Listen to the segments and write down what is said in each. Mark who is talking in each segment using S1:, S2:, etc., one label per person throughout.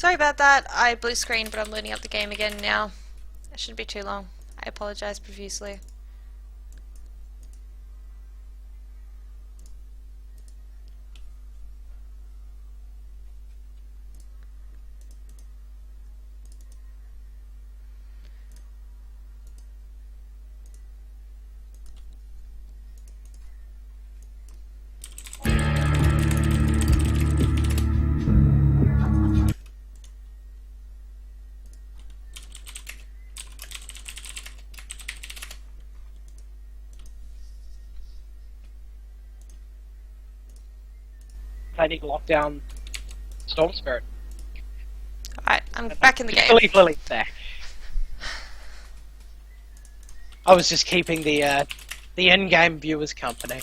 S1: Sorry about that. I blue screened, but I'm loading up the game again now. It shouldn't be too long. I apologize profusely.
S2: They need to lock down Storm Spirit.
S1: Alright, I'm back in the game.
S2: Lily's back. I was just keeping the in-game viewers company.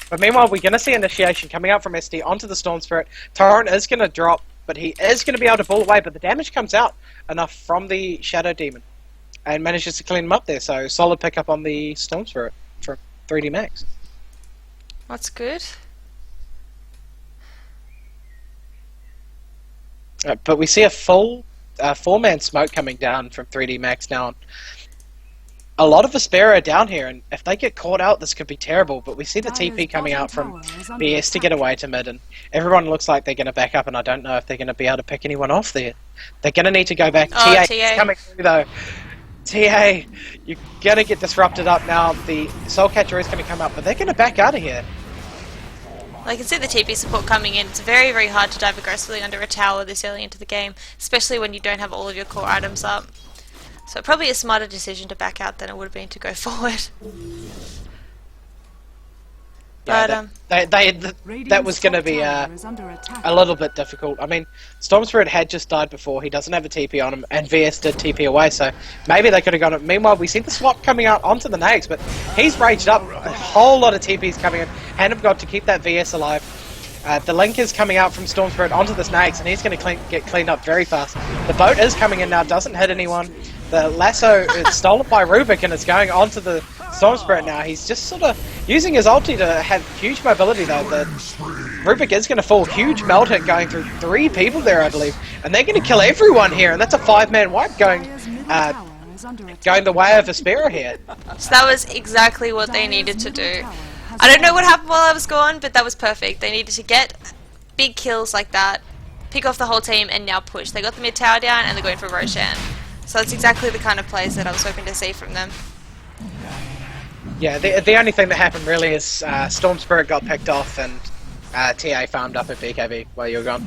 S2: But meanwhile, we're going to see initiation coming out from SD onto the Storm Spirit. Torrent is going to drop, but he is going to be able to pull away, but the damage comes out enough from the Shadow Demon and manages to clean him up there. So solid pickup on the Storm Spirit from 3D Max.
S1: That's good.
S2: But we see a full four-man smoke coming down from 3D Max now. A lot of Aspera are down here, and if they get caught out, this could be terrible. But we see the TP coming out from BS to get away to mid, and everyone looks like they're going to back up, and I don't know if they're going to be able to pick anyone off there. They're going to need to go back.
S1: Oh,
S2: TA is coming through, though. TA, you're going to get disrupted up now. The Soul Catcher is going to come up, but they're going to back out of here.
S1: Well, I can see the TP support coming in. It's very, very hard to dive aggressively under a tower this early into the game, especially when you don't have all of your core items up. So probably a smarter decision to back out than it would have been to go forward.
S2: Yeah,
S1: But
S2: that was going to be a little bit difficult. I mean, Storm Spirit had just died before. He doesn't have a TP on him, and VS did TP away, so maybe they could have gone it. Meanwhile, we see the swap coming out onto the Nags, but he's raged up. A whole lot of TPs coming in. Hand of God to keep that VS alive. The link is coming out from Storm Spirit onto the Snakes, and he's going to get cleaned up very fast. The boat is coming in now, doesn't hit anyone. The lasso is stolen by Rubik, and it's going onto the Storm Spirit now. He's just sort of using his ulti to have huge mobility, though. The Rubik is going to fall. Huge melt hit going through 3 people there, I believe. And they're going to kill everyone here, and that's a 5-man wipe going the way of Aspera here.
S1: So that was exactly what they needed to do. I don't know what happened while I was gone, but that was perfect. They needed to get big kills like that, pick off the whole team, and now push. They got the mid tower down, and they're going for Roshan. So that's exactly the kind of plays that I was hoping to see from them.
S2: Yeah, the only thing that happened really is Storm Spirit got picked off, and TA farmed up at BKB while you were gone.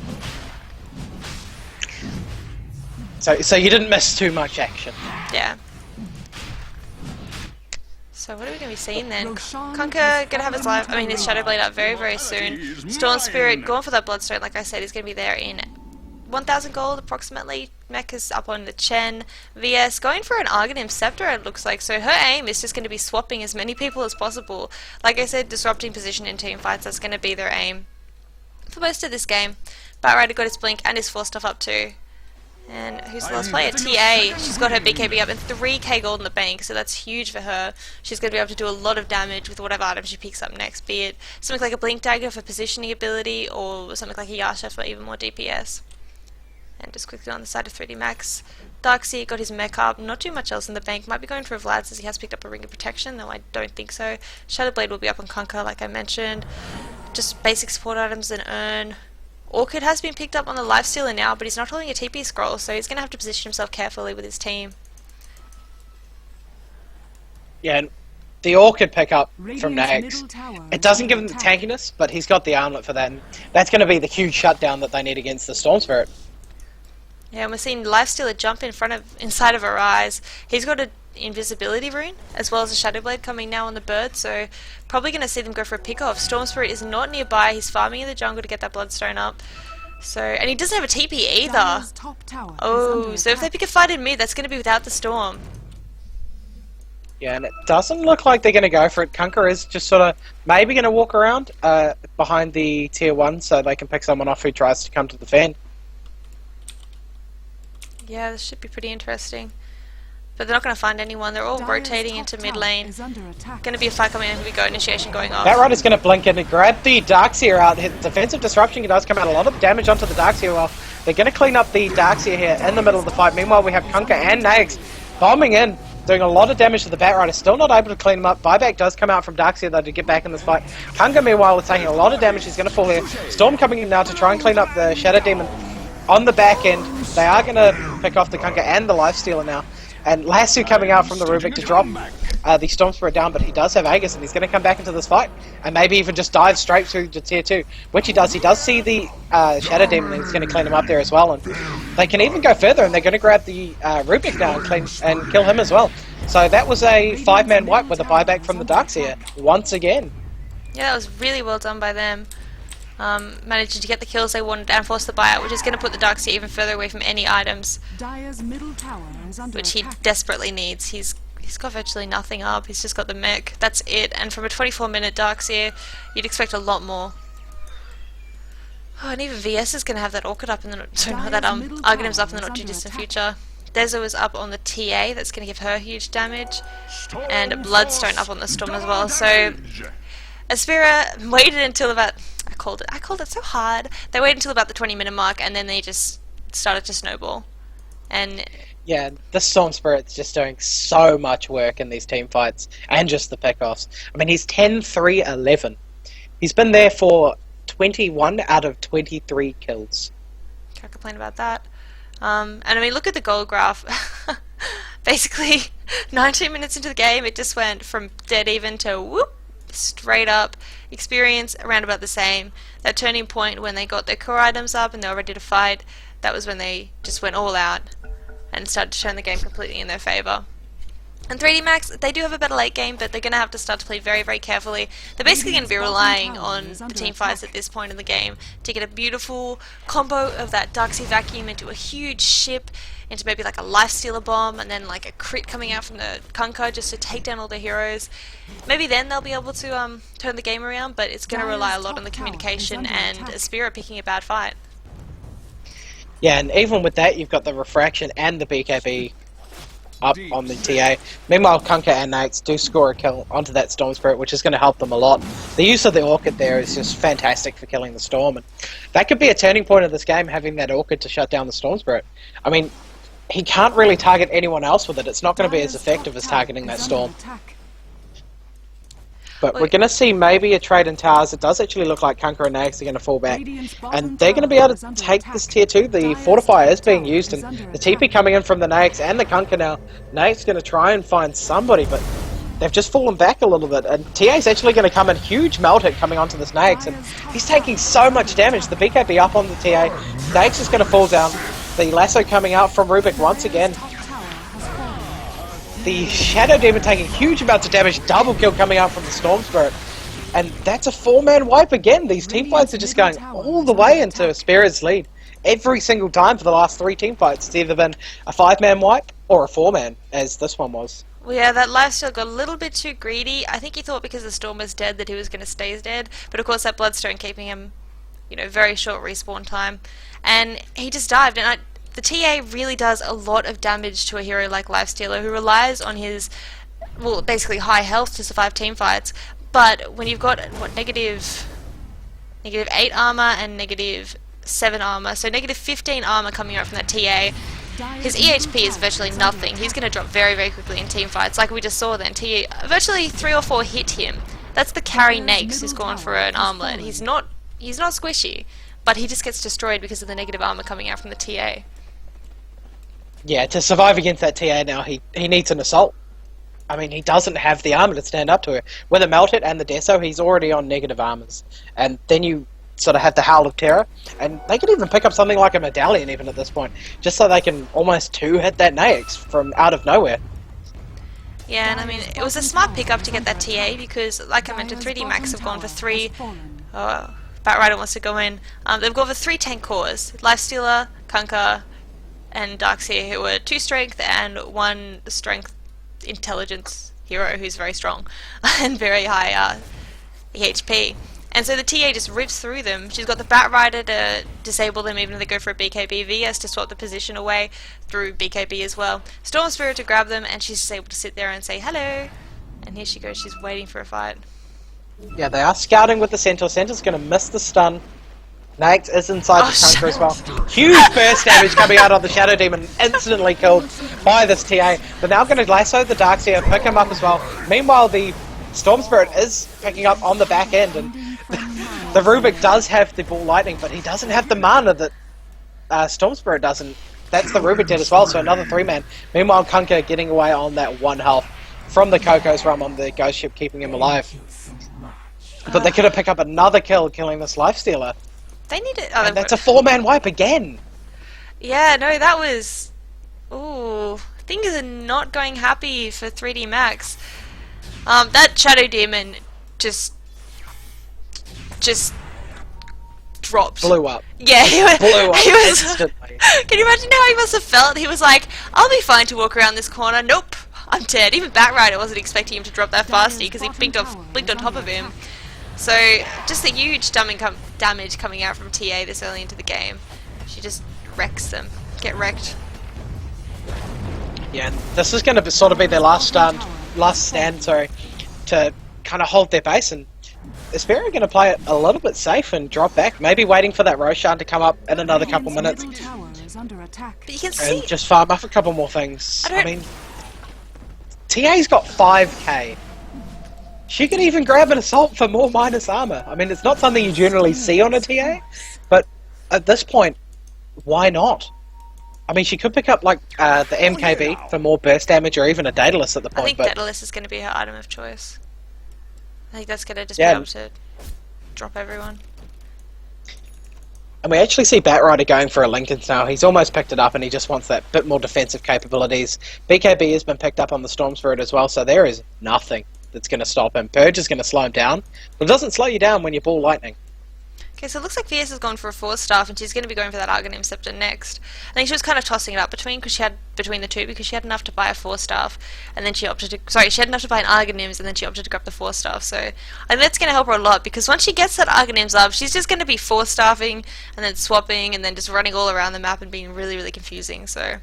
S2: So you didn't miss too much action.
S1: Yeah. So what are we going to be seeing then? Conker going to have his life, his Shadow Blade up very, very soon. Storm Spirit going for that Bloodstone, like I said, is going to be there in 1,000 gold approximately. Mech is up on the Chen. VS going for an Argonim Scepter, it looks like. So her aim is just going to be swapping as many people as possible. Like I said, disrupting position in team fights, that's going to be their aim for most of this game. Batrider got his blink and his 4 stuff up too. And who's the last player? TA. She's got her BKB up and 3k gold in the bank, so that's huge for her. She's going to be able to do a lot of damage with whatever item she picks up next, be it something like a Blink Dagger for positioning ability, or something like a Yasha for even more DPS. And just quickly on the side of 3D Max, Darkseer got his mech up, not too much else in the bank. Might be going for a Vlad's as he has picked up a Ring of Protection, though I don't think so. Shadowblade will be up on Conker, like I mentioned. Just basic support items and Urn. Orchid has been picked up on the Lifestealer now, but he's not holding a TP scroll, so he's going to have to position himself carefully with his team.
S2: Yeah, and the Orchid pickup from Nags, it doesn't give him the tankiness, but he's got the armlet for that, and that's going to be the huge shutdown that they need against the Storm Spirit.
S1: Yeah, and we're seeing Lifestealer jump inside of Arise. He's got an invisibility rune, as well as a Shadow Blade coming now on the bird, so probably going to see them go for a pick-off. Storm Spirit is not nearby, he's farming in the jungle to get that Bloodstone up. So, and he doesn't have a TP either. Oh, so if they pick a fight in mid, that's going to be without the Storm.
S2: Yeah, and it doesn't look like they're going to go for it. Kunker is just sort of maybe going to walk around behind the tier 1 so they can pick someone off who tries to come to the fan.
S1: Yeah, this should be pretty interesting. But they're not going to find anyone. They're all rotating into mid lane. Going to be a fight coming in. Here we go. Initiation going off.
S2: Batrider's going to blink in and grab the Darkseer out. His defensive disruption does come out. A lot of damage onto the Darkseer while They're going to clean up the Darkseer here in the middle of the fight. Meanwhile, we have Kunkka and Nags bombing in, doing a lot of damage to the Batrider. Still not able to clean them up. Buyback does come out from Darkseer, though, to get back in this fight. Kunkka, meanwhile, is taking a lot of damage. He's going to fall here. Storm coming in now to try and clean up the Shadow Demon on the back end. They are going to pick off the Kunkka and the Lifestealer now. And Lasso coming out from the Rubik to drop the Storm Spirit down, but he does have Aegis, and he's going to come back into this fight, and maybe even just dive straight through to tier 2, which he does. He does see the Shadow Demon, and he's going to clean him up there as well, and they can even go further, and they're going to grab the Rubik now and kill him as well. So that was a 5-man wipe with a buyback from the Darkseer, once again.
S1: Yeah, that was really well done by them. Managing to get the kills they wanted and force the buyout, which is going to put the Darkseer even further away from any items, which he desperately needs. He's got virtually nothing up. He's just got the mech. That's it. And from a 24-minute Darkseer, you'd expect a lot more. Oh, and even VS is going to have that Orchid up in the Arcanum's up in the not too distant future. Dezo is up on the TA. That's going to give her huge damage, and Bloodstone up on the Storm as well. So Aspera waited until about, I called it so hard. They waited until about the 20-minute mark, and then they just started to snowball. And
S2: yeah, the Storm Spirit's just doing so much work in these team fights, and just the pickoffs. I mean, he's 10-3-11. He's been there for 21 out of 23 kills.
S1: Can't complain about that. And I mean, look at the goal graph. Basically, 19 minutes into the game, it just went from dead even to whoop, straight up. Experience around about the same. That turning point when they got their core items up and they were ready to fight, that was when they just went all out and started to turn the game completely in their favour. And 3D Max, they do have a better late game, but they're going to have to start to play very, very carefully. They're basically going to be relying on the team fights at this point in the game to get a beautiful combo of that Darkseer Vacuum into a huge ship, into maybe like a Lifestealer bomb, and then like a crit coming out from the Kunkka just to take down all the heroes. Maybe then they'll be able to turn the game around, but it's going to rely a lot on the communication and Aspera picking a bad fight.
S2: Yeah, and even with that, you've got the Refraction and the BKB up on the TA. Meanwhile, Kunkka and Nates do score a kill onto that Storm Spirit, which is going to help them a lot. The use of the Orchid there is just fantastic for killing the Storm, and that could be a turning point of this game, having that Orchid to shut down the Storm Spirit. I mean, he can't really target anyone else with it. It's not going to be as effective as targeting that Storm. But we're going to see maybe a trade in towers. It does actually look like Kunkka and Nags are going to fall back. And they're going to be able to take this tier 2. The Fortifier is being used, and the TP coming in from the Nags and the Kunkka now. Nags going to try and find somebody, but they've just fallen back a little bit. And TA's actually going to come in. Huge melt hit coming onto this Nags, and he's taking so much damage. The BKB up on the TA. Nags is going to fall down. The lasso coming out from Rubik once again. The Shadow Demon taking huge amounts of damage, double kill coming out from the Storm Spirit. And that's a 4-man wipe again. These team fights are just going all the way into Aspera's lead. Every single time for the last 3 team fights, it's either been a 5-man wipe or a 4-man, as this one was.
S1: Well, yeah, that Lifesteal got a little bit too greedy. I think he thought because the Storm was dead that he was going to stay dead. But of course that Bloodstone keeping him, you know, very short respawn time. And he just dived, and the TA really does a lot of damage to a hero like Lifestealer, who relies on his, well, basically high health to survive team fights. But when you've got, what, negative 8 armor and -7 armor, so -15 armor coming out from that TA, his EHP is virtually nothing. He's going to drop very, very quickly in team fights, like we just saw then. Virtually 3 or 4 hit him. That's the carry Nakes who's gone for an armlet. He's not squishy, but he just gets destroyed because of the negative armor coming out from the TA.
S2: Yeah, to survive against that TA now, he needs an assault. I mean, he doesn't have the armor to stand up to it. With a melt hit and the Deso, he's already on negative armors. And then you sort of have the Howl of Terror, and they could even pick up something like a Medallion even at this point, just so they can almost 2-hit that Naix from out of nowhere.
S1: Yeah, and I mean, it was a smart pickup to get that TA, because, like I mentioned, 3D Max have gone for 3... Batrider wants to go in. They've gone for 3 tank cores. Lifestealer, Kunkka, and Darkseer, who were 2 strength and 1 strength intelligence hero who's very strong and very high EHP. And so the TA just rips through them. She's got the Batrider to disable them even if they go for a BKB. VS to swap the position away through BKB as well. Storm Spirit to grab them, and she's just able to sit there and say hello. And here she goes, she's waiting for a fight.
S2: Yeah, they are scouting with the Centaur. Centaur's going to miss the stun. Nax is inside the Chunker as well. Huge burst damage coming out on the Shadow Demon, instantly killed by this TA. They're now going to lasso the Darkseer, pick him up as well. Meanwhile, the Storm Spirit is picking up on the back end, and the Rubik does have the Ball Lightning, but he doesn't have the mana that Storm Spirit doesn't. That's the Rubik did as well, so another 3-man. Meanwhile, Kunkka getting away on that 1 health from the Coco's Rum on the Ghost Ship, keeping him alive. But they could have picked up another kill, killing this Lifestealer.
S1: They need it.
S2: And that's a 4-man wipe again.
S1: Yeah, no, that was. Ooh, things are not going happy for 3D Max. That Shadow Demon just dropped.
S2: Blew up.
S1: Yeah,
S2: Blew up
S1: he was
S2: instantly.
S1: Can you imagine how he must have felt? He was like, "I'll be fine to walk around this corner." Nope, I'm dead. Even Batrider wasn't expecting him to drop that fast because he blinked on top of him. So, just a huge damage coming out from TA this early into the game. She just wrecks them. Get wrecked.
S2: Yeah, this is going to sort of be their last stand, to kind of hold their base, and Aspera are going to play it a little bit safe and drop back, maybe waiting for that Roshan to come up in another couple minutes.
S1: But you can see...
S2: And just farm up a couple more things. I mean, TA's got 5k. She can even grab an assault for more minus armor. I mean, it's not something you generally see on a TA, but at this point, why not? I mean, she could pick up like the MKB for more burst damage, or even a Daedalus at the point.
S1: I think Daedalus is going to be her item of choice. I think that's going to just be able to drop everyone.
S2: And we actually see Batrider going for a Lincoln now. He's almost picked it up, and he just wants that bit more defensive capabilities. BKB has been picked up on the Storm Spirit as well, so there is nothing that's going to stop him. Purge is going to slow him down, but it doesn't slow you down when you Ball Lightning.
S1: Okay, so it looks like VS has gone for a 4-staff, and she's going to be going for that Arcanum Scepter next. I think she was kind of tossing it up between the two because she had enough to buy a 4-staff, and then she opted to. Sorry, she had enough to buy an Arcanums, and then she opted to grab the 4-staff. So I think that's going to help her a lot because once she gets that Arcanums up, she's just going to be 4-staffing and then swapping and then just running all around the map and being really, really confusing. So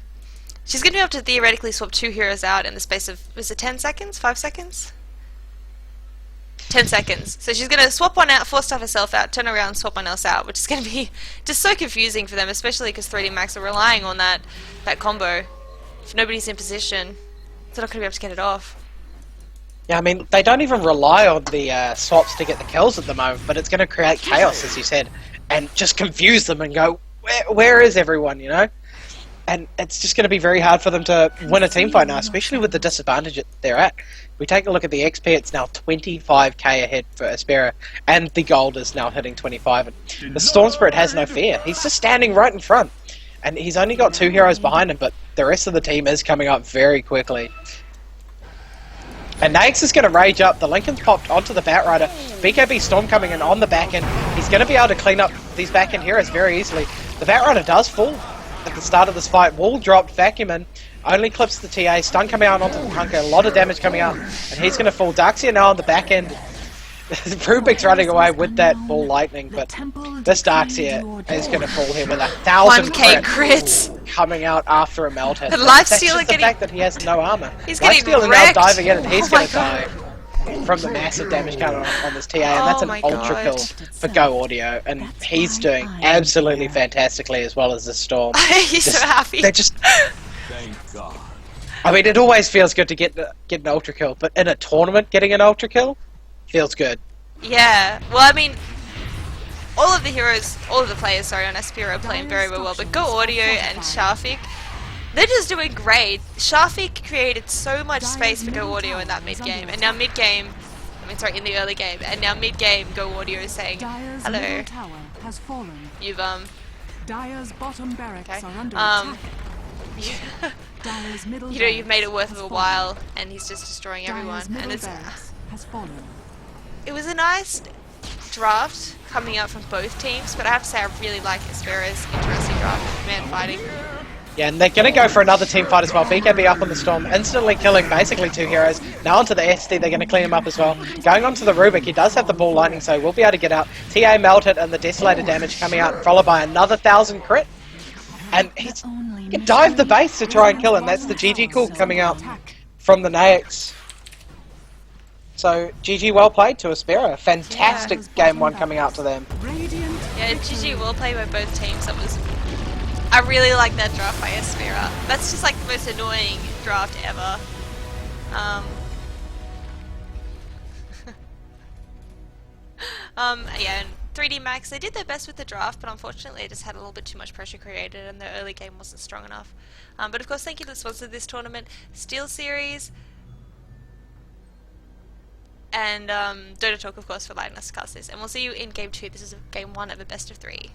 S1: she's going to be able to theoretically swap 2 heroes out in the space of, was it 10 seconds? 5 seconds? 10 seconds. So she's going to swap one out, 4-staff herself out, turn around, swap one else out, which is going to be just so confusing for them, especially because 3D Max are relying on that combo. If nobody's in position, they're not going to be able to get it off.
S2: Yeah, I mean, they don't even rely on the swaps to get the kills at the moment, but it's going to create chaos, as you said, and just confuse them and go, where is everyone, you know? And it's just going to be very hard for them to win a team fight now, especially with the disadvantage that they're at. We take a look at the XP, it's now 25k ahead for Aspera, and the gold is now hitting 25. And the Storm Spirit has no fear. He's just standing right in front. And he's only got 2 heroes behind him, but the rest of the team is coming up very quickly. And Nax is going to rage up. The Lincoln's popped onto the Batrider. BKB Storm coming in on the back end. He's going to be able to clean up these back end heroes very easily. The Batrider does fall at the start of this fight. Wall dropped, vacuum in. Only clips the TA, stun coming out onto the Kunkka, a lot of damage coming out, and he's going to fall. Darkseer now on the back end. Rubik's running away with that Ball Lightning, but this Darkseer is going to fall here with 1,000 crits coming out after a melt hit.
S1: The Lifestealer
S2: getting... the fact that he has no armor.
S1: He's getting
S2: Lifestealer
S1: wrecked.
S2: now diving in, and he's going to die from the massive damage count on this TA, and that's an ultra kill for Go Audio, and he's doing absolutely fantastically as well as the Storm.
S1: He's so happy.
S2: They're just... Thank God. I mean, it always feels good to get an ultra kill, but in a tournament, getting an ultra kill feels good.
S1: Yeah. Well, I mean, all of the players, on Aspera are playing very, very well, but Go Audio and Shafik, they're just doing great. Shafik created so much space for Go Audio in that mid-game, and now mid-game, in the early game, and now mid-game, Go Audio is saying, hello, you've,
S3: Dire's bottom barracks
S1: okay.
S3: are under attack.
S1: You know, you've made it worth a while, and he's just destroying everyone. And it was a nice draft coming out from both teams, but I have to say I really like Aspera's interesting draft, man fighting.
S2: Yeah, and they're going to go for another team fight as well. BKB up on the Storm, instantly killing basically 2 heroes. Now onto the SD, they're going to clean him up as well. Going on to the Rubik, he does have the Ball Lightning, so we'll be able to get out. TA melted, and the Desolator damage coming out, followed by another 1,000 crit. And he dived the base to try and kill him. That's the GG call coming out from the Nax. So, GG well played to Aspera. Fantastic game 1 coming out to them.
S1: Yeah, GG well played by both teams. That was. I really like that draft by Aspera. That's just like the most annoying draft ever. Yeah, and 3D Max, they did their best with the draft, but unfortunately they just had a little bit too much pressure created and the early game wasn't strong enough. But of course, thank you to the sponsor of this tournament, SteelSeries, and Dota Talk, of course, for letting us cast this. And we'll see you in Game 2. This is Game 1 of a best of 3.